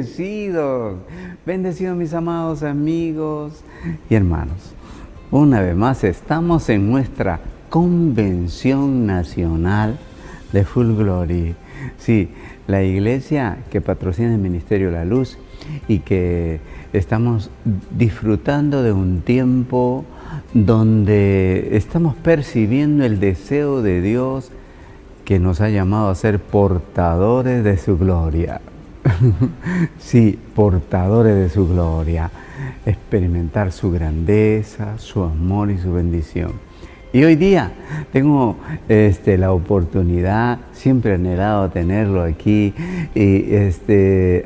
bendecidos, bendecidos mis amados amigos y hermanos. Una vez más estamos en nuestra Convención Nacional de Full Glory. Sí, la iglesia que patrocina el Ministerio de la Luz y que estamos disfrutando de un tiempo donde estamos percibiendo el deseo de Dios que nos ha llamado a ser portadores de su gloria. Sí, portadores de su gloria, experimentar su grandeza, su amor y su bendición. Y hoy día tengo la oportunidad, siempre he anhelado tenerlo aquí, y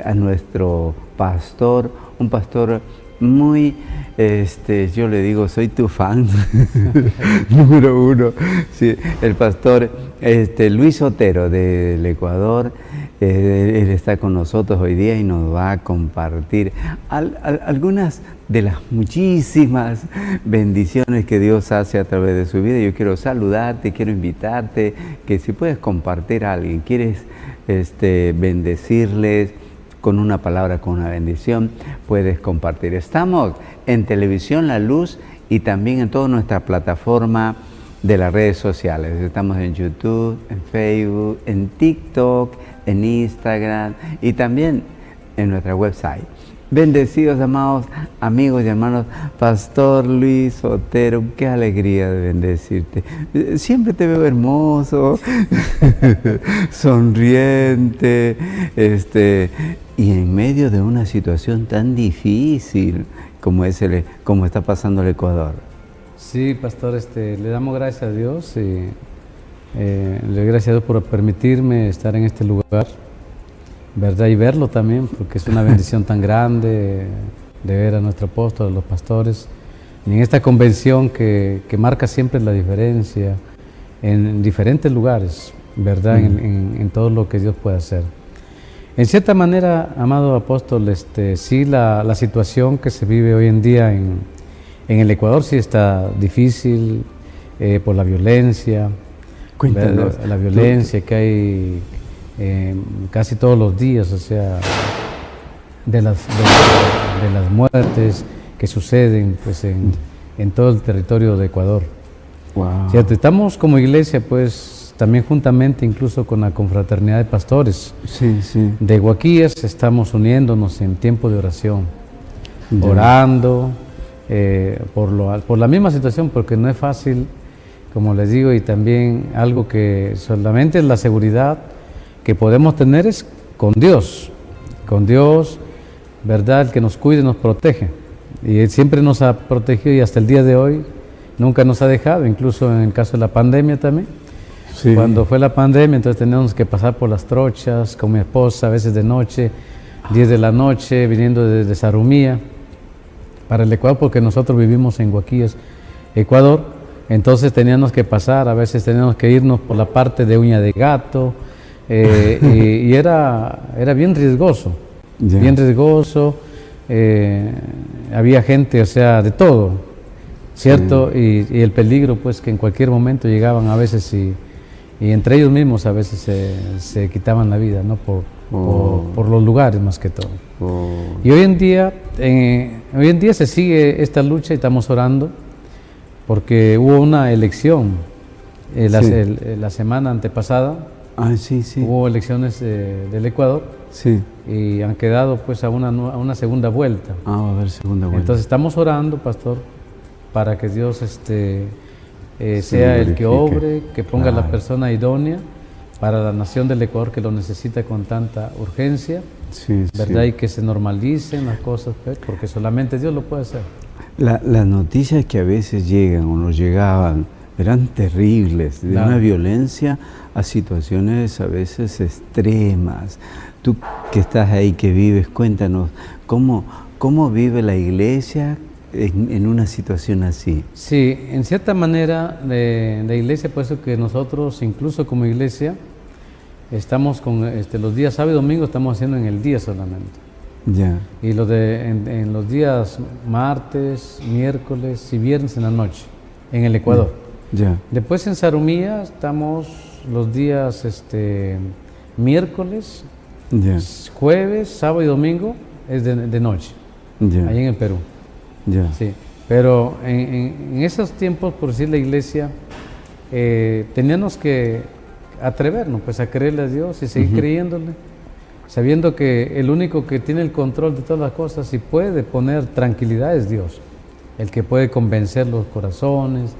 a nuestro pastor, un pastor muy, yo le digo, soy tu fan, número uno, sí, el pastor Luis Otero del Ecuador. Él está con nosotros hoy día y nos va a compartir algunas de las muchísimas bendiciones que Dios hace a través de su vida. Yo quiero saludarte, quiero invitarte, que si puedes compartir a alguien, quieres bendecirles con una palabra, con una bendición, puedes compartir. Estamos en Televisión La Luz y también en toda nuestra plataforma de las redes sociales. Estamos en YouTube, en Facebook, en TikTok, en Instagram y también en nuestra website. Bendecidos, amados amigos y hermanos, Pastor Luis Otero, qué alegría de bendecirte. Siempre te veo hermoso, sonriente, y en medio de una situación tan difícil como está pasando el Ecuador. Sí, pastor, le damos gracias a Dios y le doy gracias a Dios por permitirme estar en este lugar, ¿verdad? Y verlo también, porque es una bendición tan grande de ver a nuestro apóstol, a los pastores, y en esta convención que marca siempre la diferencia en diferentes lugares, ¿verdad? En todo lo que Dios puede hacer. En cierta manera, amado apóstol, sí, la situación que se vive hoy en día en el Ecuador sí está difícil por la violencia. Cuéntanos. La violencia que hay casi todos los días, o sea, de las muertes que suceden pues, en todo el territorio de Ecuador. Wow. ¿Cierto? Estamos como iglesia, pues, también juntamente incluso con la confraternidad de pastores de Guaquíes, estamos uniéndonos en tiempo de oración, orando por la misma situación, porque no es fácil, como les digo, y también algo que solamente es la seguridad que podemos tener es con Dios, ¿verdad? El que nos cuide y nos protege. Y Él siempre nos ha protegido y hasta el día de hoy nunca nos ha dejado, incluso en el caso de la pandemia también. Sí. Cuando fue la pandemia, entonces teníamos que pasar por las trochas con mi esposa, a veces de noche, 10 de la noche, viniendo desde Sarumía para el Ecuador, porque nosotros vivimos en Guaquíes, Ecuador. Entonces teníamos que pasar, a veces teníamos que irnos por la parte de Uña de Gato, y era bien riesgoso, bien riesgoso. Había gente, o sea, de todo, ¿cierto? Y el peligro, pues, que en cualquier momento llegaban a veces y entre ellos mismos a veces se quitaban la vida, ¿no? Por los lugares más que todo. Y hoy en día se sigue esta lucha y estamos orando porque hubo una elección la semana antepasada. Hubo elecciones del Ecuador y han quedado pues a una segunda vuelta. Va a haber segunda vuelta. Entonces estamos orando, pastor, para que Dios sea el que obre, que ponga la persona idónea para la nación del Ecuador que lo necesita con tanta urgencia, ¿verdad? Y que se normalicen las cosas, porque solamente Dios lo puede hacer. Las noticias que a veces llegan o nos llegaban eran terribles, de una violencia a situaciones a veces extremas. Tú que estás ahí, que vives, cuéntanos, ¿cómo vive la iglesia en una situación así? Sí, en cierta manera la iglesia, por eso que nosotros incluso como iglesia estamos con los días sábado y domingo estamos haciendo en el día solamente. Y en los días martes, miércoles y viernes en la noche, en el Ecuador. Después en Sarumía estamos los días miércoles Ya, Jueves, sábado y domingo es de noche, ya, ahí en el Perú. ya. Sí, pero en esos tiempos, por decir la iglesia, teníamos que atrevernos pues a creerle a Dios y seguir creyéndole, sabiendo que el único que tiene el control de todas las cosas y puede poner tranquilidad es Dios, el que puede convencer los corazones,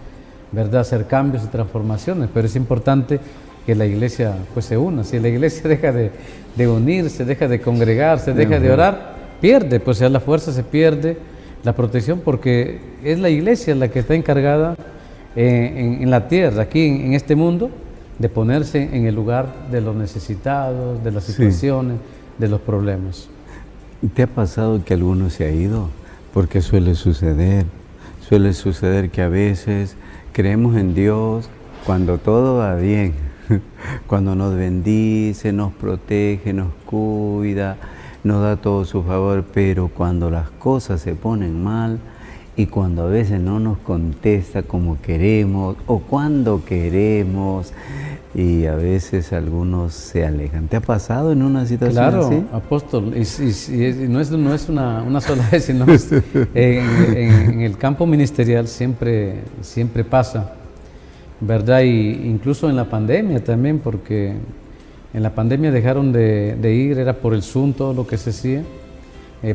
¿verdad? Hacer cambios y transformaciones, pero es importante que la iglesia pues se una. Si la iglesia deja de unirse, deja de congregarse, deja de orar, pierde, pues ya la fuerza se pierde, la protección, porque es la iglesia la que está encargada en la tierra, aquí en este mundo, de ponerse en el lugar de los necesitados, de las situaciones, de los problemas. ¿Te ha pasado que alguno se ha ido? Porque suele suceder que a veces creemos en Dios cuando todo va bien, cuando nos bendice, nos protege, nos cuida, nos da todo su favor, pero cuando las cosas se ponen mal y cuando a veces no nos contesta como queremos o cuando queremos, y a veces algunos se alejan. ¿Te ha pasado en una situación Claro, así? apóstol, y no es una sola vez, sino en el campo ministerial siempre pasa, ¿verdad? Y incluso en la pandemia también, porque en la pandemia dejaron de ir, era por el Zoom todo lo que se hacía,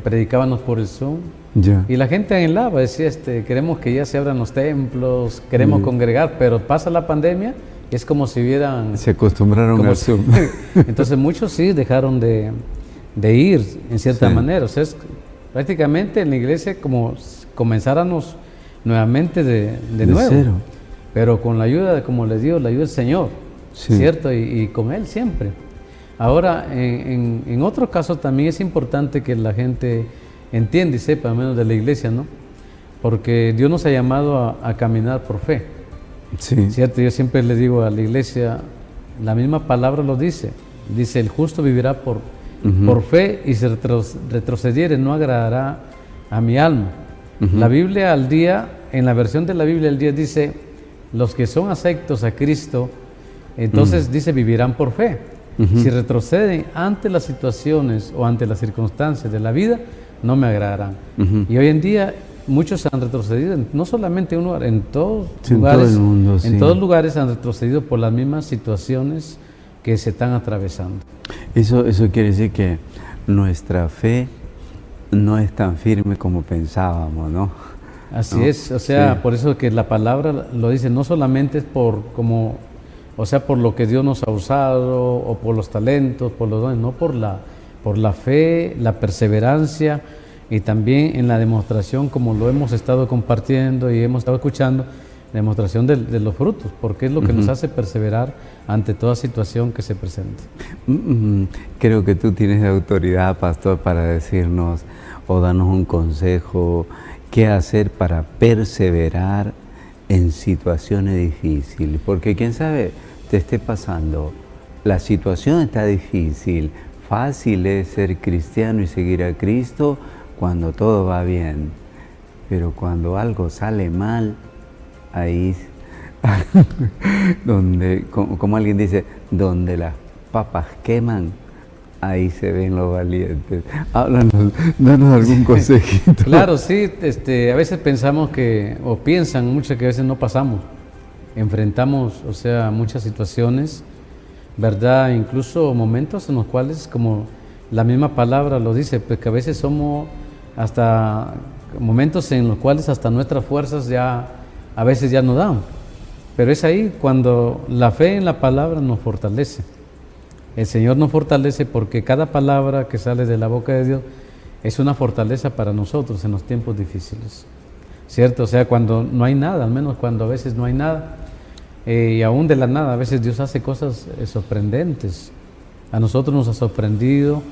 predicábamos por el Zoom, Ya. y la gente anhelaba, decía, queremos que ya se abran los templos, queremos congregar, pero pasa la pandemia, es como si hubieran... Se acostumbraron al Zoom. Entonces muchos sí dejaron de ir en cierta manera. O sea, es prácticamente en la iglesia como comenzáramos nuevamente de nuevo. Cero. Pero con la ayuda, como les digo, la ayuda del Señor, ¿cierto? Y con Él siempre. Ahora, en otro caso también es importante que la gente entienda y sepa, al menos de la iglesia, ¿no? Porque Dios nos ha llamado a caminar por fe. Sí. Cierto, yo siempre le digo a la iglesia, la misma palabra lo dice, el justo vivirá por fe y si retrocediere no agradará a mi alma. La Biblia al día, en la versión de la Biblia al día dice, los que son aceptos a Cristo, entonces dice vivirán por fe. Si retroceden ante las situaciones o ante las circunstancias de la vida, no me agradarán. Y hoy en día muchos han retrocedido, no solamente en un lugar, en todos lugares, todo el mundo, en todos lugares han retrocedido por las mismas situaciones que se están atravesando. Eso quiere decir que nuestra fe no es tan firme como pensábamos, ¿no? Así ¿no? es, o sea, por eso que la palabra lo dice, no solamente es por lo que Dios nos ha usado o por los talentos, por los dones, no por la fe, la perseverancia y también en la demostración, como lo hemos estado compartiendo y hemos estado escuchando, demostración de los frutos, porque es lo que nos hace perseverar ante toda situación que se presente. Creo que tú tienes autoridad, pastor, para decirnos o darnos un consejo, qué hacer para perseverar en situaciones difíciles, porque quién sabe te esté pasando, la situación está difícil, fácil es ser cristiano y seguir a Cristo cuando todo va bien, pero cuando algo sale mal, ahí, donde, como alguien dice, donde las papas queman, ahí se ven los valientes. Háblanos, danos algún consejito. Claro, sí, a veces pensamos o piensan muchos que a veces no pasamos, enfrentamos, o sea, muchas situaciones, ¿verdad? Incluso momentos en los cuales, como la misma palabra lo dice, pues que a veces somos hasta momentos en los cuales hasta nuestras fuerzas a veces ya no dan. Pero es ahí cuando la fe en la palabra nos fortalece. El Señor nos fortalece porque cada palabra que sale de la boca de Dios es una fortaleza para nosotros en los tiempos difíciles, ¿cierto? O sea, cuando no hay nada, al menos cuando a veces no hay nada, y aún de la nada, a veces Dios hace cosas sorprendentes. A nosotros nos ha sorprendido,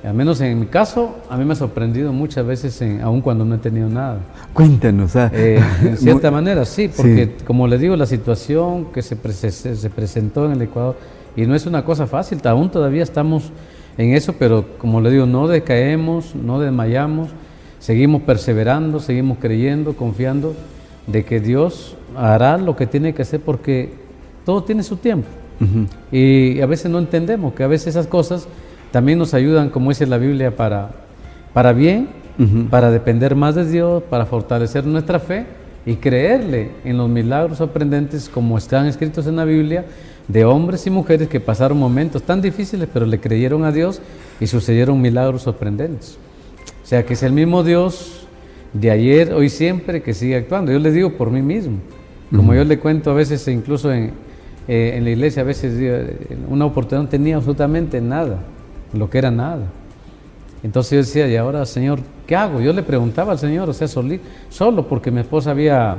al menos en mi caso, a mí me ha sorprendido muchas veces, aún cuando no he tenido nada. Cuéntanos. En cierta manera, sí, porque como les digo, la situación que se presentó en el Ecuador, y no es una cosa fácil, aún todavía estamos en eso, pero como les digo, no decaemos, no desmayamos, seguimos perseverando, seguimos creyendo, confiando de que Dios hará lo que tiene que hacer porque todo tiene su tiempo. Y a veces no entendemos que a veces esas cosas también nos ayudan, como dice la Biblia, para bien, para depender más de Dios, para fortalecer nuestra fe y creerle en los milagros sorprendentes como están escritos en la Biblia, de hombres y mujeres que pasaron momentos tan difíciles, pero le creyeron a Dios y sucedieron milagros sorprendentes. O sea, que es el mismo Dios de ayer, hoy, siempre, que sigue actuando. Yo les digo por mí mismo, como yo le cuento a veces, incluso en la iglesia, a veces digo, una oportunidad no tenía absolutamente nada, lo que era nada. Entonces yo decía, y ahora, Señor, ¿qué hago? Yo le preguntaba al Señor, o sea, solo porque mi esposa había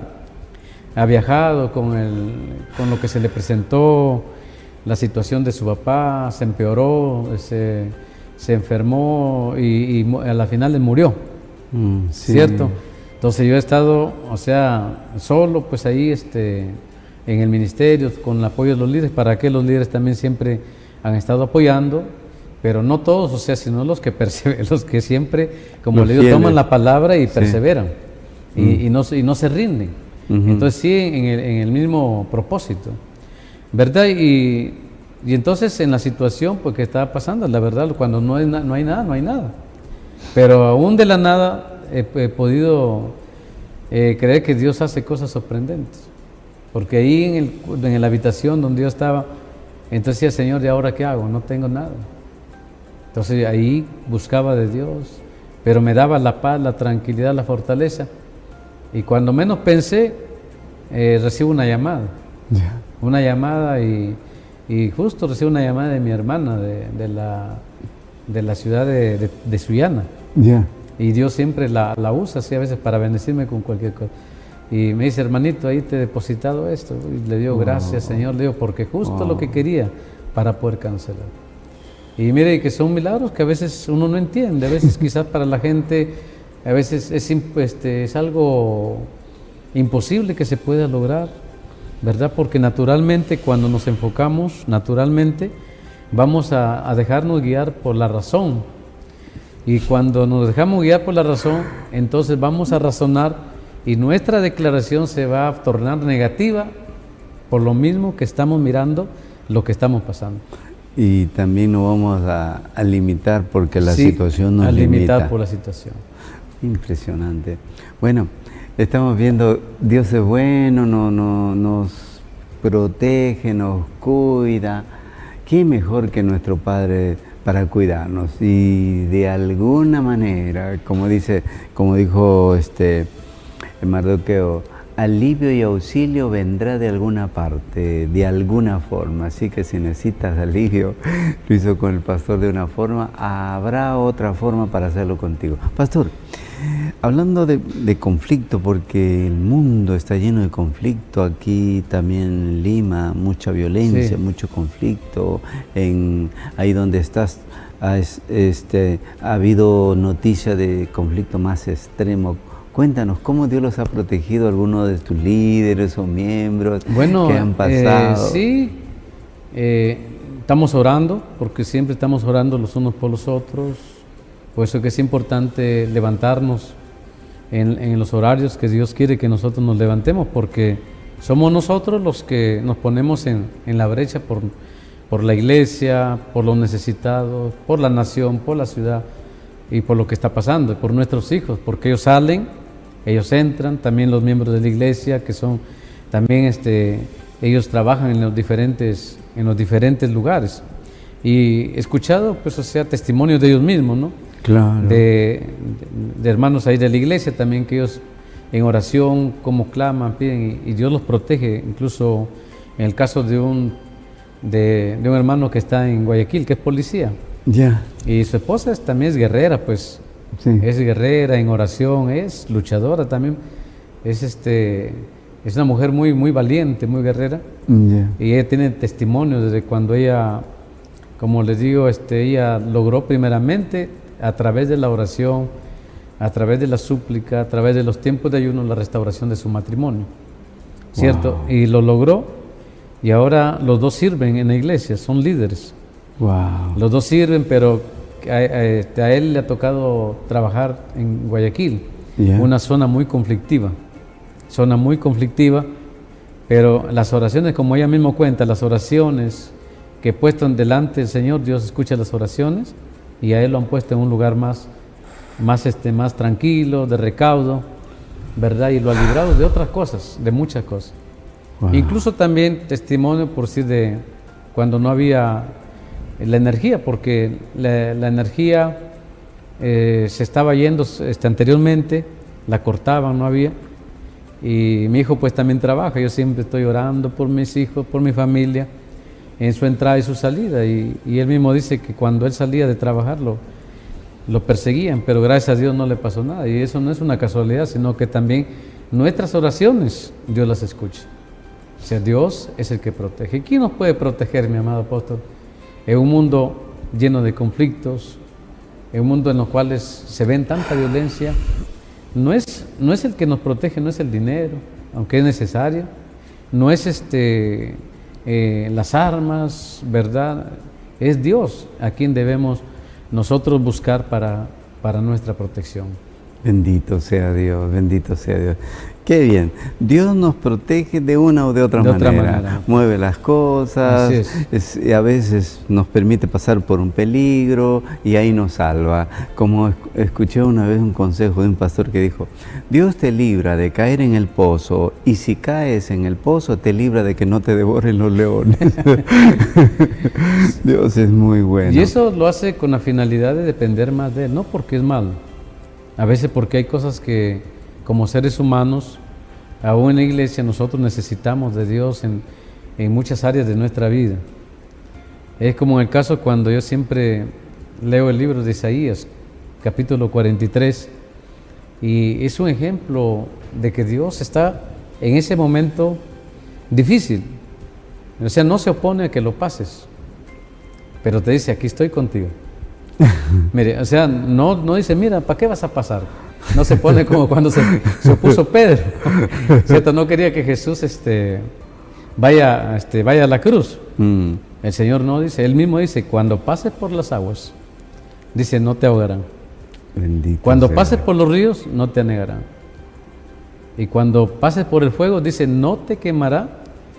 viajado con lo que se le presentó, la situación de su papá, se empeoró, se enfermó y a la final le murió, Sí. ¿cierto? Entonces yo he estado, o sea, solo pues ahí en el ministerio, con el apoyo de los líderes, para que los líderes también siempre han estado apoyando, pero no todos, o sea, sino los que siempre, como Los le digo, fieles. toman la palabra y Sí. perseveran, y no se rinden. Entonces sí, en el mismo propósito, ¿verdad? Y entonces en la situación pues, que estaba pasando, la verdad, cuando no hay nada, no hay nada. Pero aún de la nada he podido creer que Dios hace cosas sorprendentes. Porque ahí en la habitación donde yo estaba, entonces decía, Señor, ¿y ahora qué hago? No tengo nada. Entonces ahí buscaba de Dios, pero me daba la paz, la tranquilidad, la fortaleza. Y cuando menos pensé, recibo una llamada. Ya. Una llamada y justo recibo una llamada de mi hermana de la ciudad de Sullana. Ya. Y Dios siempre la usa así a veces para bendecirme con cualquier cosa. Y me dice, hermanito, ahí te he depositado esto. Y le digo, gracias, Señor, le digo, porque justo lo que quería para poder cancelar. Y mire que son milagros que a veces uno no entiende, a veces quizás para la gente, a veces es algo imposible que se pueda lograr, ¿verdad? Porque naturalmente cuando nos enfocamos, naturalmente vamos a dejarnos guiar por la razón. Y cuando nos dejamos guiar por la razón, entonces vamos a razonar y nuestra declaración se va a tornar negativa por lo mismo que estamos mirando lo que estamos pasando. Y también nos vamos a limitar porque la Sí, situación nos a limitar limita. por la situación. Impresionante. Bueno, estamos viendo, Dios es bueno, nos protege, nos cuida. ¿Qué mejor que nuestro Padre para cuidarnos? Y de alguna manera, como dijo Mardoqueo, alivio y auxilio vendrá de alguna parte, de alguna forma. Así que si necesitas alivio, lo hizo con el pastor de una forma, habrá otra forma para hacerlo contigo. Pastor, hablando de conflicto, porque el mundo está lleno de conflicto, aquí también en Lima, mucha violencia, Sí. mucho conflicto, ahí donde estás, ha habido noticia de conflicto más extremo. Cuéntanos, ¿cómo Dios los ha protegido a algunos de tus líderes o miembros que han pasado? Sí, estamos orando, porque siempre estamos orando los unos por los otros. Por eso que es importante levantarnos en los horarios que Dios quiere que nosotros nos levantemos, porque somos nosotros los que nos ponemos en la brecha por la iglesia, por los necesitados, por la nación, por la ciudad y por lo que está pasando, por nuestros hijos, porque ellos salen, ellos entran, también los miembros de la iglesia, que son también ellos trabajan en los diferentes lugares. Y he escuchado, pues, o sea, testimonios de ellos mismos, ¿no? Claro. De hermanos ahí de la iglesia también, que ellos en oración, como claman, piden, y Dios los protege. Incluso en el caso de un hermano que está en Guayaquil, que es policía, Ya. y su esposa también es guerrera, pues. Sí. Es guerrera en oración, es luchadora también, es una mujer muy, muy valiente, muy guerrera, Ya. y ella tiene testimonio desde cuando ella, como les digo, ella logró primeramente a través de la oración, a través de la súplica, a través de los tiempos de ayuno, la restauración de su matrimonio, ¿cierto? Wow. Y lo logró, y ahora los dos sirven en la iglesia, son líderes. Wow. Los dos sirven, pero a él le ha tocado trabajar en Guayaquil, Ya. una zona muy conflictiva, pero las oraciones, como ella mismo cuenta, las oraciones que puesto en delante del Señor, Dios escucha las oraciones y a Él lo han puesto en un lugar más tranquilo, de recaudo, ¿verdad? Y lo ha librado de otras cosas, de muchas cosas. Wow. Incluso también testimonio por sí de cuando no había la energía, porque la energía se estaba yendo anteriormente, la cortaban, no había. Y mi hijo pues también trabaja, yo siempre estoy orando por mis hijos, por mi familia, en su entrada y su salida. Y él mismo dice que cuando él salía de trabajar lo perseguían, pero gracias a Dios no le pasó nada. Y eso no es una casualidad, sino que también nuestras oraciones Dios las escucha. O sea, Dios es el que protege. ¿Y quién nos puede proteger, mi amado apóstol? En un mundo lleno de conflictos, en un mundo en los cuales se ven tanta violencia, no es el que nos protege, no es el dinero, aunque es necesario, no es las armas, ¿verdad? Es Dios a quien debemos nosotros buscar para nuestra protección. Bendito sea Dios, bendito sea Dios. Qué bien. Dios nos protege de una o de otra manera. Mueve las cosas, y a veces nos permite pasar por un peligro y ahí nos salva. Como escuché una vez un consejo de un pastor que dijo, Dios te libra de caer en el pozo y si caes en el pozo te libra de que no te devoren los leones. Dios es muy bueno. Y eso lo hace con la finalidad de depender más de Él, no porque es malo. A veces porque hay cosas que como seres humanos, aún en la iglesia nosotros necesitamos de Dios en muchas áreas de nuestra vida. Es como en el caso cuando yo siempre leo el libro de Isaías, capítulo 43, y es un ejemplo de que Dios está en ese momento difícil. O sea, no se opone a que lo pases, pero te dice, aquí estoy contigo. Mire, o sea, no dice, mira, ¿para qué vas a pasar? No se pone como cuando se opuso Pedro, ¿cierto? No quería que Jesús vaya a la cruz. El Señor no dice, Él mismo dice, cuando pases por las aguas, dice, no te ahogarán. Bendito cuando sea. Pases por los ríos, no te anegarán. Y cuando pases por el fuego, dice, no te quemará,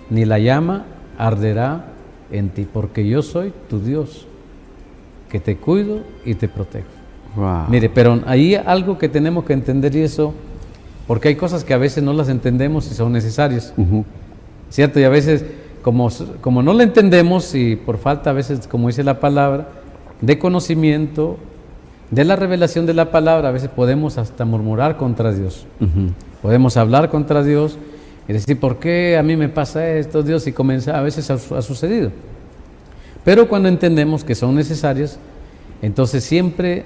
ni la llama arderá en ti, porque yo soy tu Dios, que te cuido y te protejo. Wow. Mire, pero ahí algo que tenemos que entender y eso, porque hay cosas que a veces no las entendemos y son necesarias, ¿cierto? Y a veces, como no la entendemos y por falta a veces, como dice la palabra, de conocimiento, de la revelación de la palabra, a veces podemos hasta murmurar contra Dios. Podemos hablar contra Dios y decir, ¿por qué a mí me pasa esto, Dios? Y a veces ha sucedido. Pero cuando entendemos que son necesarias, entonces siempre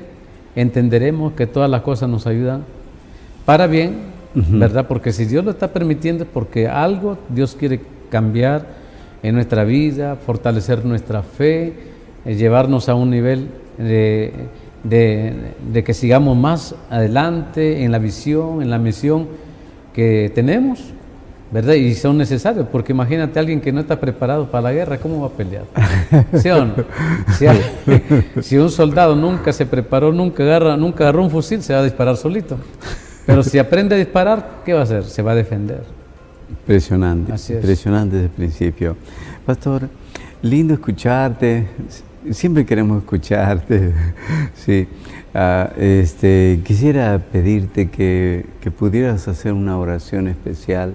entenderemos que todas las cosas nos ayudan para bien, ¿verdad? Porque si Dios lo está permitiendo es porque algo Dios quiere cambiar en nuestra vida, fortalecer nuestra fe, llevarnos a un nivel de que sigamos más adelante en la visión, en la misión que tenemos, ¿verdad? Y son necesarios, porque imagínate a alguien que no está preparado para la guerra, ¿cómo va a pelear? ¿Sí o no? Si un soldado nunca se preparó, nunca agarró un fusil, se va a disparar solito. Pero si aprende a disparar, ¿qué va a hacer? Se va a defender. Impresionante, Así es. Impresionante desde el principio. Pastor, lindo escucharte, siempre queremos escucharte. Sí. Quisiera pedirte que pudieras hacer una oración especial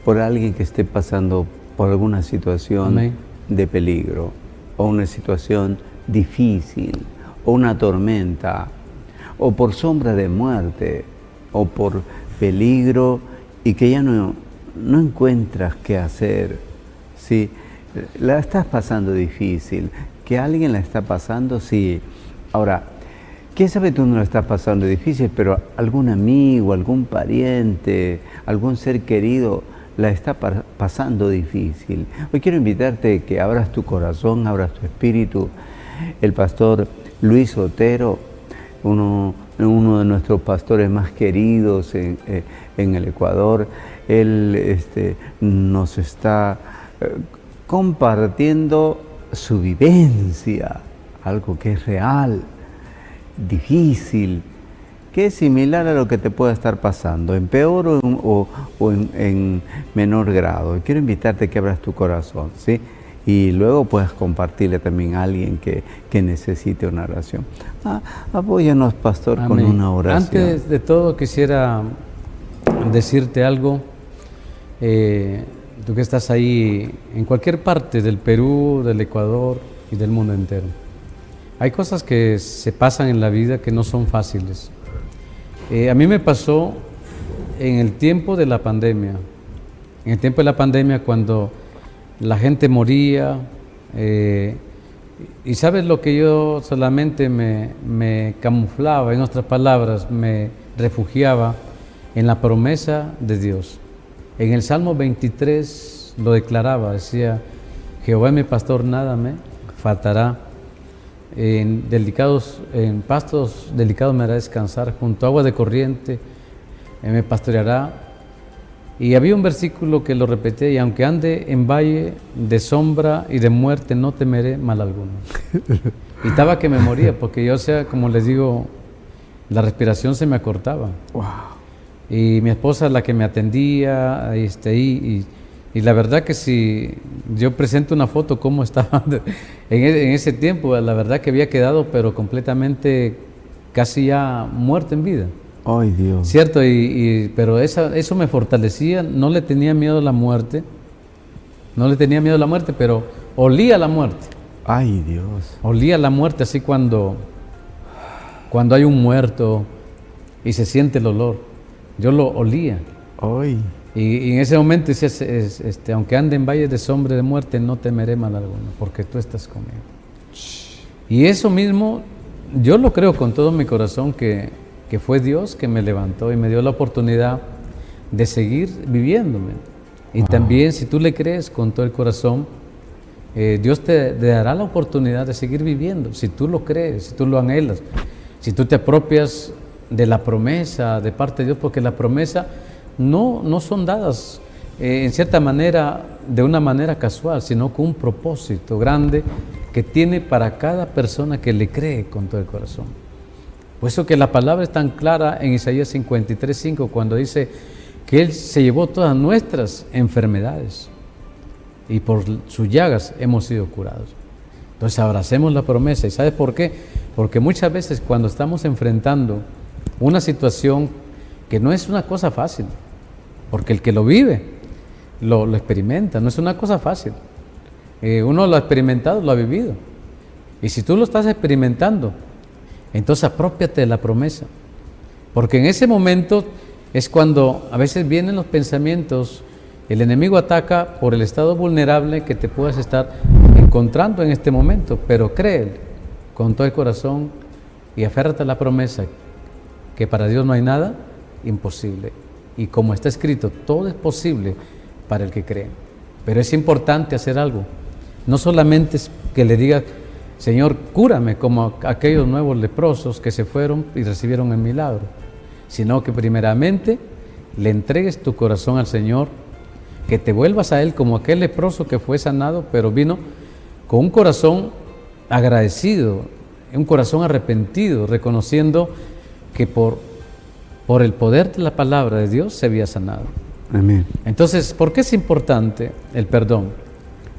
por alguien que esté pasando por alguna situación Amén. de peligro, o una situación difícil, o una tormenta, o por sombra de muerte, o por peligro, y que ya no encuentras qué hacer. ¿Sí? La estás pasando difícil, que alguien la está pasando, sí. Ahora, quién sabe, tú no la estás pasando difícil, pero algún amigo, algún pariente, algún ser querido la está pasando difícil. Hoy quiero invitarte que abras tu corazón, abras tu espíritu. El pastor Luis Otero, uno de nuestros pastores más queridos en el Ecuador, él nos está compartiendo su vivencia, algo que es real, difícil, que es similar a lo que te pueda estar pasando, en peor o en menor grado. Quiero invitarte a que abras tu corazón, ¿sí? y luego puedas compartirle también a alguien que necesite una oración. Apóyanos, pastor, Amén. con una oración. Antes de todo quisiera decirte algo, tú que estás ahí en cualquier parte del Perú, del Ecuador y del mundo entero. Hay cosas que se pasan en la vida que no son fáciles. A mí me pasó en el tiempo de la pandemia. En el tiempo de la pandemia, cuando la gente moría, y sabes lo que yo solamente me camuflaba, en otras palabras, me refugiaba en la promesa de Dios. En el Salmo 23 lo declaraba, decía: Jehová es mi pastor, nada me faltará. En pastos delicados me hará descansar, junto a agua de corriente me pastoreará. Y había un versículo que lo repetía: y aunque ande en valle de sombra y de muerte, no temeré mal alguno. Y estaba que me moría, porque yo, como les digo, la respiración se me acortaba. Wow. Y mi esposa, la que me atendía, y la verdad que si yo presento una foto cómo estaba en ese tiempo, la verdad que había quedado pero completamente casi ya muerto en vida. ¡Ay, Dios! Cierto, pero eso me fortalecía. No le tenía miedo a la muerte, pero olía la muerte. ¡Ay, Dios! Olía la muerte, así cuando hay un muerto y se siente el olor. Yo lo olía. ¡Ay! Y en ese momento decía, aunque ande en valles de sombra de muerte, no temeré mal alguno, porque tú estás conmigo. Y eso mismo, yo lo creo con todo mi corazón, que fue Dios que me levantó y me dio la oportunidad de seguir viviéndome. Y también, si tú le crees con todo el corazón, Dios te dará la oportunidad de seguir viviendo, si tú lo crees, si tú lo anhelas, si tú te apropias de la promesa de parte de Dios, porque la promesa no son dadas en cierta manera, de una manera casual, sino con un propósito grande que tiene para cada persona que le cree con todo el corazón. Por eso que la palabra es tan clara en Isaías 53:5, cuando dice que Él se llevó todas nuestras enfermedades y por sus llagas hemos sido curados. Entonces abracemos la promesa. ¿Y sabes por qué? Porque muchas veces cuando estamos enfrentando una situación que no es una cosa fácil, porque el que lo vive, lo experimenta, no es una cosa fácil. Uno lo ha experimentado, lo ha vivido. Y si tú lo estás experimentando, entonces aprópiate de la promesa. Porque en ese momento es cuando a veces vienen los pensamientos, el enemigo ataca por el estado vulnerable que te puedas estar encontrando en este momento, pero créele con todo el corazón y aférrate a la promesa, que para Dios no hay nada imposible. Y como está escrito, todo es posible para el que cree. Pero es importante hacer algo. No solamente es que le diga: Señor, cúrame, como aquellos nuevos leprosos que se fueron y recibieron el milagro, sino que primeramente le entregues tu corazón al Señor, que te vuelvas a Él como aquel leproso que fue sanado, pero vino con un corazón agradecido, un corazón arrepentido, reconociendo que por el poder de la palabra de Dios se había sanado. Amén. Entonces, ¿por qué es importante el perdón?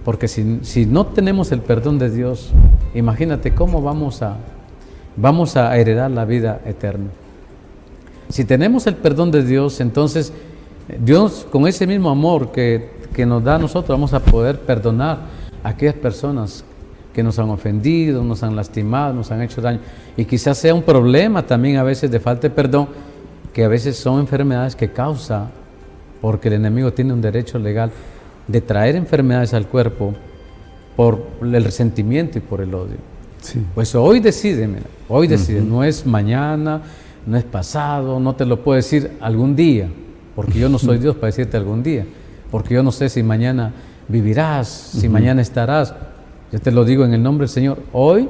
Porque si no tenemos el perdón de Dios, imagínate cómo vamos a heredar la vida eterna. Si tenemos el perdón de Dios, entonces Dios, con ese mismo amor que nos da a nosotros, vamos a poder perdonar a aquellas personas que nos han ofendido, nos han lastimado, nos han hecho daño. Y quizás sea un problema también a veces de falta de perdón, que a veces son enfermedades que causa, porque el enemigo tiene un derecho legal de traer enfermedades al cuerpo por el resentimiento y por el odio. Sí. Pues hoy decide, no es mañana, no es pasado, no te lo puedo decir algún día, porque yo no soy Dios para decirte algún día, porque yo no sé si mañana vivirás, si mañana estarás. Yo te lo digo en el nombre del Señor. Hoy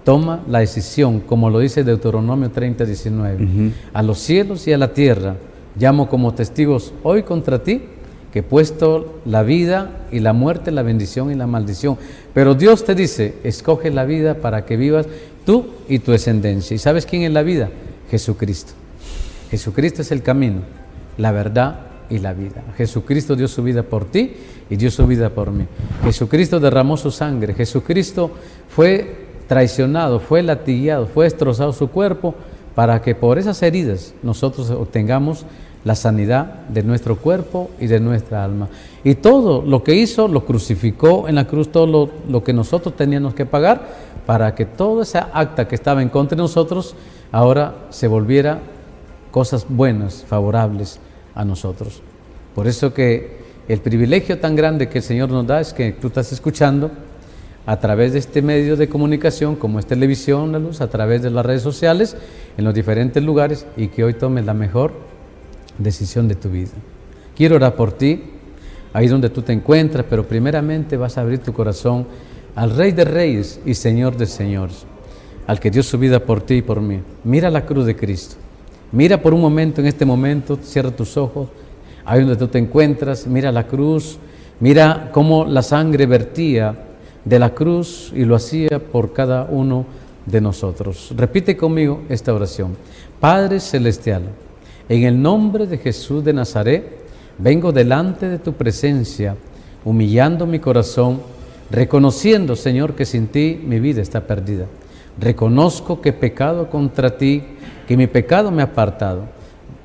toma la decisión, como lo dice Deuteronomio 30:19. A los cielos y a la tierra llamo como testigos hoy contra ti, que he puesto la vida y la muerte, la bendición y la maldición. Pero Dios te dice: escoge la vida para que vivas tú y tu descendencia. ¿Y sabes quién es la vida? Jesucristo. Jesucristo es el camino, la verdad y la vida. Jesucristo dio su vida por ti y dio su vida por mí. Jesucristo derramó su sangre. Jesucristo fue traicionado, fue latigueado, fue destrozado su cuerpo para que por esas heridas nosotros obtengamos la sanidad de nuestro cuerpo y de nuestra alma. Y todo lo que hizo lo crucificó en la cruz, todo lo que nosotros teníamos que pagar para que toda esa acta que estaba en contra de nosotros ahora se volviera cosas buenas, favorables a nosotros. Por eso que el privilegio tan grande que el Señor nos da es que tú estás escuchando a través de este medio de comunicación, como es televisión, la luz, a través de las redes sociales, en los diferentes lugares, y que hoy tomes la mejor decisión de tu vida. Quiero orar por ti, ahí donde tú te encuentras, pero primeramente vas a abrir tu corazón al Rey de Reyes y Señor de Señores, al que dio su vida por ti y por mí. Mira la cruz de Cristo. Mira por un momento, en este momento, cierra tus ojos, ahí donde tú te encuentras, mira la cruz, mira cómo la sangre vertía de la cruz y lo hacía por cada uno de nosotros. Repite conmigo esta oración. Padre Celestial, en el nombre de Jesús de Nazaret, vengo delante de tu presencia, humillando mi corazón, reconociendo, Señor, que sin ti mi vida está perdida. Reconozco que he pecado contra ti, que mi pecado me ha apartado.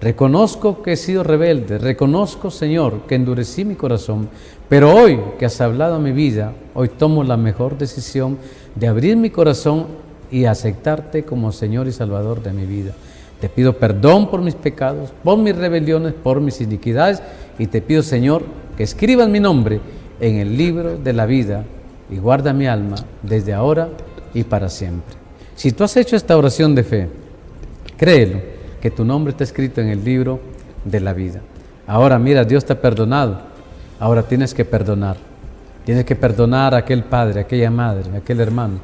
Reconozco que he sido rebelde, reconozco, Señor, que endurecí mi corazón, pero hoy que has hablado a mi vida, hoy tomo la mejor decisión de abrir mi corazón y aceptarte como Señor y Salvador de mi vida. Te pido perdón por mis pecados, por mis rebeliones, por mis iniquidades, y te pido, Señor, que escribas mi nombre en el libro de la vida y guarda mi alma desde ahora y para siempre. Si tú has hecho esta oración de fe, créelo, que tu nombre está escrito en el libro de la vida. Ahora mira, Dios te ha perdonado, ahora tienes que perdonar. Tienes que perdonar a aquel padre, a aquella madre, a aquel hermano.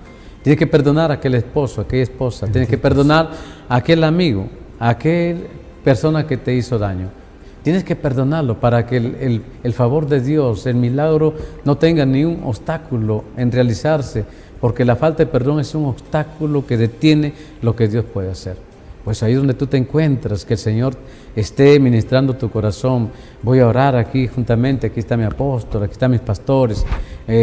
Tienes que perdonar a aquel esposo, a aquella esposa. Tienes que perdonar a aquel amigo, a aquella persona que te hizo daño. Tienes que perdonarlo para que el favor de Dios, el milagro, no tenga ni un obstáculo en realizarse, porque la falta de perdón es un obstáculo que detiene lo que Dios puede hacer. Pues ahí donde tú te encuentras, que el Señor esté ministrando tu corazón. Voy a orar aquí juntamente, aquí está mi apóstol, aquí están mis pastores.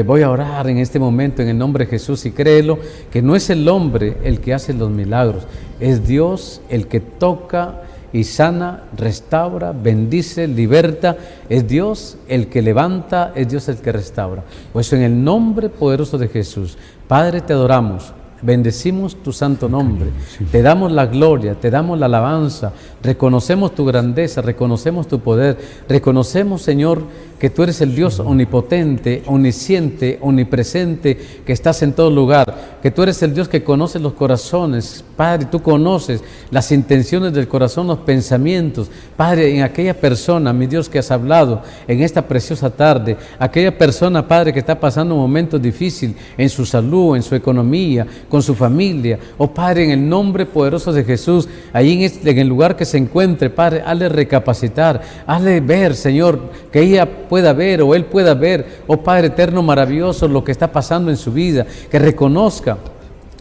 Voy a orar en este momento en el nombre de Jesús, y créelo, que no es el hombre el que hace los milagros, es Dios el que toca y sana, restaura, bendice, liberta. Es Dios el que levanta, es Dios el que restaura. Pues en el nombre poderoso de Jesús, Padre, te adoramos. Bendecimos tu santo nombre, te damos la gloria, te damos la alabanza, reconocemos tu grandeza, reconocemos tu poder, reconocemos, Señor, que tú eres el Dios omnipotente, omnisciente, omnipresente, que estás en todo lugar, que tú eres el Dios que conoce los corazones. Padre, tú conoces las intenciones del corazón, los pensamientos. Padre, en aquella persona, mi Dios, que has hablado en esta preciosa tarde, aquella persona, Padre, que está pasando un momento difícil en su salud, en su economía, con su familia. Oh Padre, en el nombre poderoso de Jesús, ahí en el lugar que se encuentre, Padre, hazle recapacitar, hazle ver, Señor, que ella pueda ver o él pueda ver, oh Padre eterno maravilloso, lo que está pasando en su vida, que reconozca,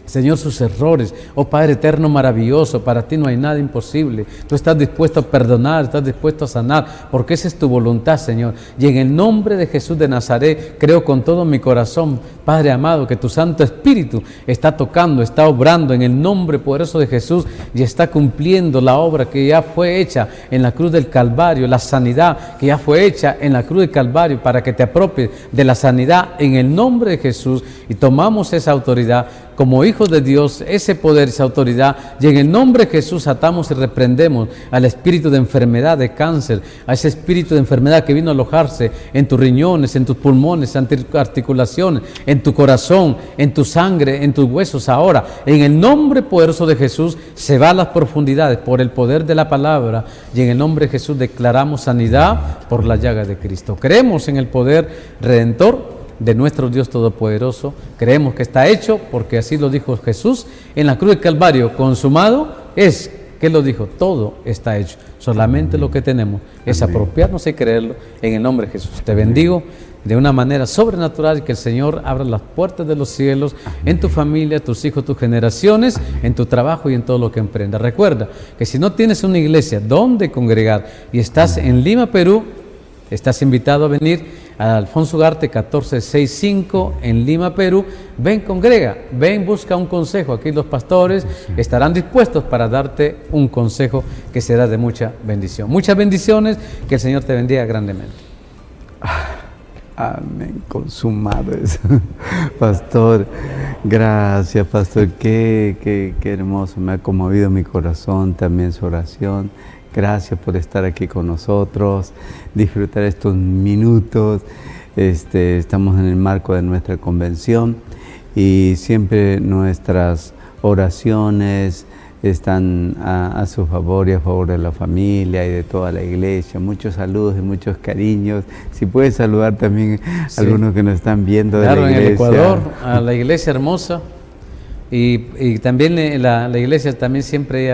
Señor, sus errores. Oh Padre eterno maravilloso, para ti no hay nada imposible. Tú estás dispuesto a perdonar, estás dispuesto a sanar, porque esa es tu voluntad, Señor. Y en el nombre de Jesús de Nazaret, creo con todo mi corazón, Padre amado, que tu Santo Espíritu está tocando, está obrando en el nombre poderoso de Jesús, y está cumpliendo la obra que ya fue hecha en la cruz del Calvario, la sanidad que ya fue hecha en la cruz del Calvario, para que te apropies de la sanidad en el nombre de Jesús, y tomamos esa autoridad como hijos de Dios, ese poder, esa autoridad, y en el nombre de Jesús atamos y reprendemos al espíritu de enfermedad, de cáncer, a ese espíritu de enfermedad que vino a alojarse en tus riñones, en tus pulmones, en tus articulaciones, en tu corazón, en tu sangre, en tus huesos. Ahora, en el nombre poderoso de Jesús, se va a las profundidades por el poder de la palabra, y en el nombre de Jesús declaramos sanidad por la llaga de Cristo. Creemos en el poder redentor de nuestro Dios Todopoderoso. Creemos que está hecho, porque así lo dijo Jesús en la cruz del Calvario. Consumado es. ¿Qué lo dijo? Todo está hecho. Solamente lo que tenemos es apropiarnos y creerlo en el nombre de Jesús. Te bendigo de una manera sobrenatural y que el Señor abra las puertas de los cielos en tu familia, tus hijos, tus generaciones, en tu trabajo y en todo lo que emprendas. Recuerda que si no tienes una iglesia donde congregar y estás en Lima, Perú, estás invitado a venir a Alfonso Ugarte 1465 en Lima, Perú. Ven, congrega, ven, busca un consejo. Aquí los pastores estarán dispuestos para darte un consejo que será de mucha bendición. Muchas bendiciones, que el Señor te bendiga grandemente. Amén, consumado eso. Pastor, gracias, pastor, qué hermoso, me ha conmovido mi corazón, también su oración. Gracias por estar aquí con nosotros, disfrutar estos minutos. Estamos en el marco de nuestra convención y siempre nuestras oraciones están a su favor y a favor de la familia y de toda la iglesia. Muchos saludos y muchos cariños. Si puedes saludar también a algunos que nos están viendo de la iglesia. En el Ecuador, a la iglesia hermosa y también la iglesia también siempre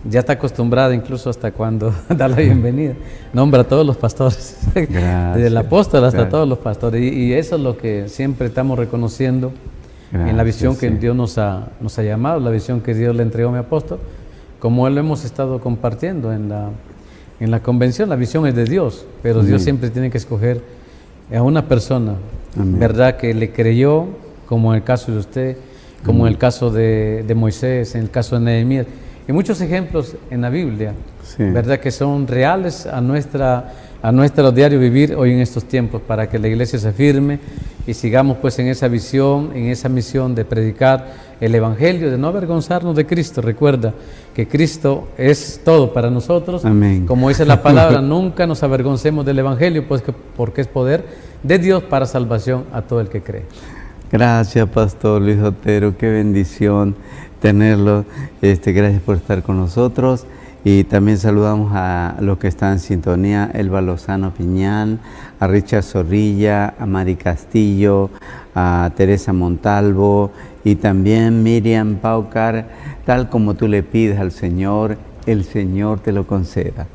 ya está acostumbrada, incluso hasta cuando da la bienvenida, nombra a todos los pastores, desde el apóstol hasta todos los pastores, y eso es lo que siempre estamos reconociendo en la visión que Dios nos ha llamado, la visión que Dios le entregó a mi apóstol, como lo hemos estado compartiendo en la convención. La visión es de Dios, pero Dios siempre tiene que escoger a una persona, ¿verdad?, que le creyó, como en el caso de usted, como en el caso de Moisés, en el caso de Nehemías. Y muchos ejemplos en la Biblia, ¿verdad?, que son reales a nuestro diario vivir hoy en estos tiempos, para que la iglesia se firme y sigamos pues en esa visión, en esa misión de predicar el Evangelio, de no avergonzarnos de Cristo. Recuerda que Cristo es todo para nosotros. Amén. Como dice la palabra, nunca nos avergoncemos del Evangelio, pues porque es poder de Dios para salvación a todo el que cree. Gracias, Pastor Luis Otero, qué bendición tenerlo. Gracias por estar con nosotros. Y también saludamos a los que están en sintonía: Elba Lozano Piñán, a Richard Zorrilla, a Mari Castillo, a Teresa Montalvo y también Miriam Paucar. Tal como tú le pides al Señor, el Señor te lo conceda.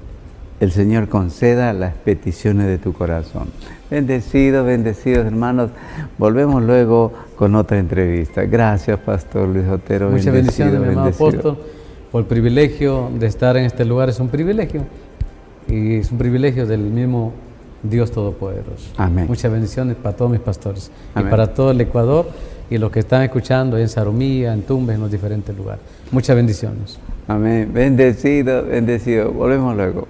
El Señor conceda las peticiones de tu corazón. Bendecidos, bendecidos hermanos. Volvemos luego con otra entrevista. Gracias, Pastor Luis Otero. Muchas bendiciones, mi amado apóstol, por el privilegio de estar en este lugar. Es un privilegio, y es un privilegio del mismo Dios Todopoderoso. Amén. Muchas bendiciones para todos mis pastores. Amén. Y para todo el Ecuador y los que están escuchando en Sarumía, en Tumbes, en los diferentes lugares. Muchas bendiciones. Amén. Bendecido, bendecido. Volvemos luego.